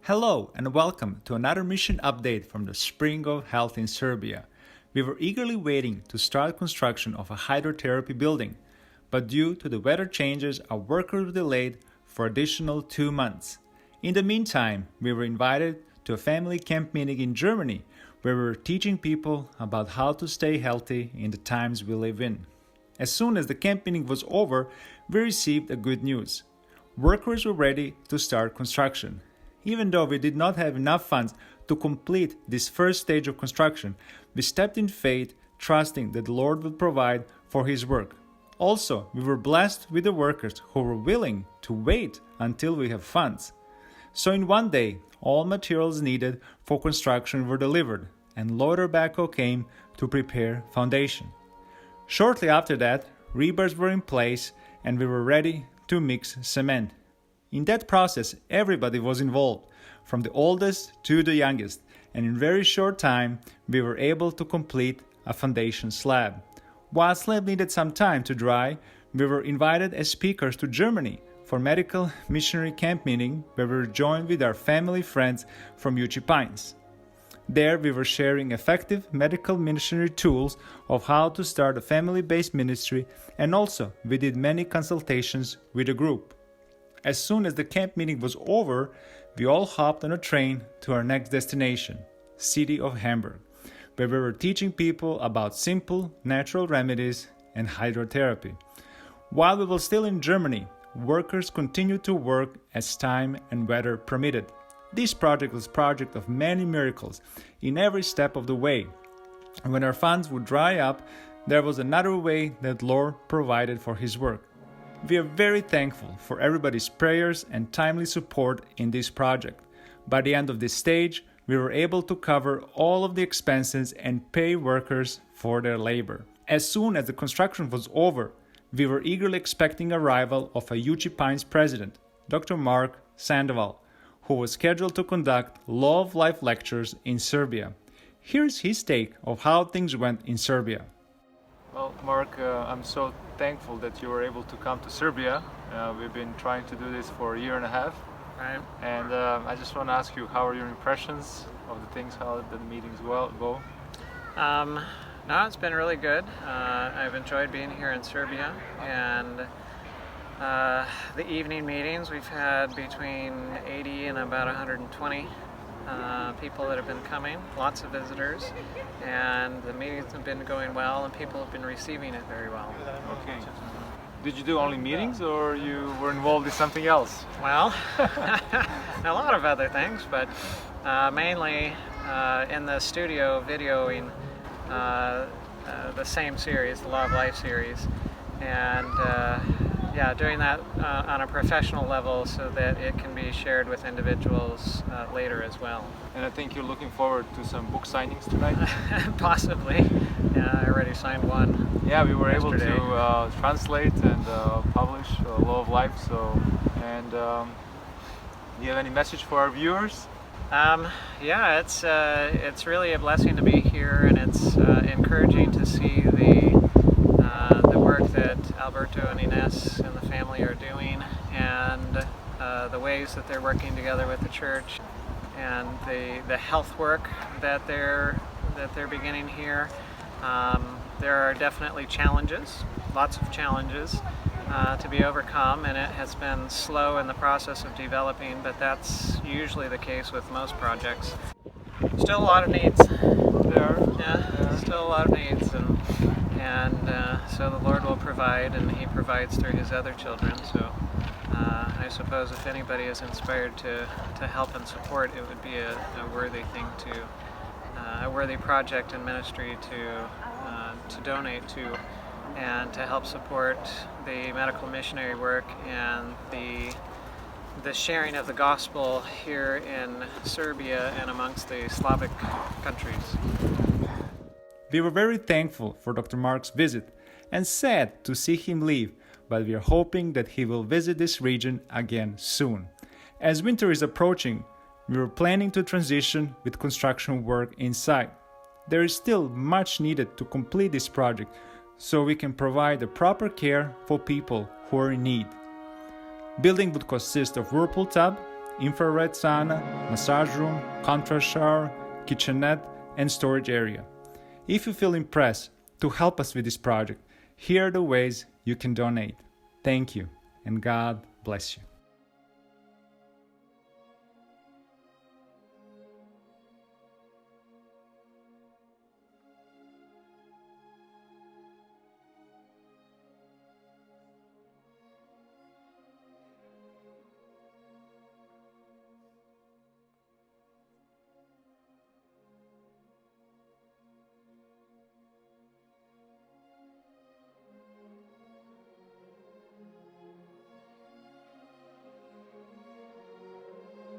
Hello and welcome to another mission update from the Spring of Health in Serbia. We were eagerly waiting to start construction of a hydrotherapy building, but due to the weather changes, our work was delayed for additional 2 months. In the meantime, we were invited to a family camp meeting in Germany, where we were teaching people about how to stay healthy in the times we live in. As soon as the camp meeting was over, we received a good news. Workers were ready to start construction. Even though we did not have enough funds to complete this first stage of construction, we stepped in faith, trusting that the Lord would provide for His work. Also, we were blessed with the workers who were willing to wait until we have funds. So in one day, all materials needed for construction were delivered, and loader backhoe came to prepare foundation. Shortly after that, rebars were in place and we were ready to mix cement. In that process, everybody was involved, from the oldest to the youngest, and in very short time, we were able to complete a foundation slab. While slab needed some time to dry, we were invited as speakers to Germany for medical missionary camp meeting, where we were joined with our family friends from UG Pines. There, we were sharing effective medical missionary tools of how to start a family-based ministry, and also we did many consultations with the group. As soon as the camp meeting was over, we all hopped on a train to our next destination, city of Hamburg, where we were teaching people about simple, natural remedies and hydrotherapy. While we were still in Germany, workers continued to work as time and weather permitted. This project was a project of many miracles in every step of the way. And when our funds would dry up, there was another way that Lord provided for His work. We are very thankful for everybody's prayers and timely support in this project. By the end of this stage, we were able to cover all of the expenses and pay workers for their labor. As soon as the construction was over, we were eagerly expecting arrival of a UG Pines president, Dr. Mark Sandoval, who was scheduled to conduct Law of Life lectures in Serbia. Here's his take of how things went in Serbia. Well, Mark, I'm so thankful that you were able to come to Serbia. We've been trying to do this for a year and a half. Right. And I just want to ask you, how are your impressions of the things, how the meetings go? No, it's been really good. I've enjoyed being here in Serbia, and the evening meetings, we've had between 80 and about 120 people that have been coming, lots of visitors, and the meetings have been going well and people have been receiving it very well. Okay. Did you do only meetings or you were involved in something else? Well, a lot of other things, but mainly in the studio videoing the same series, the Law of Life series, and doing that on a professional level so that it can be shared with individuals later as well. And I think you're looking forward to some book signings tonight? Possibly. Yeah, I already signed one. Yeah, we were yesterday. able to translate and publish Law of Life. And do you have any message for our viewers? It's really a blessing to be here, and it's encouraging to see the work that Alberto and Ines and the family are doing, and the ways that they're working together with the church, and the health work that they're beginning here. There are definitely challenges, lots of challenges to be overcome, and it has been slow in the process of developing, but that's usually the case with most projects. Still a lot of needs. Still a lot of needs, and so the Lord will provide, and He provides through His other children. So I suppose if anybody is inspired to help and support, it would be a worthy thing a worthy project and ministry to donate to, and to help support the medical missionary work and the sharing of the gospel here in Serbia and amongst the Slavic countries. We were very thankful for Dr. Mark's visit and sad to see him leave, but we are hoping that he will visit this region again soon. As winter is approaching, we were planning to transition with construction work inside. There is still much needed to complete this project so we can provide the proper care for people who are in need. Building would consist of whirlpool tub, infrared sauna, massage room, contrast shower, kitchenette, and storage area. If you feel impressed to help us with this project, here are the ways you can donate. Thank you, and God bless you.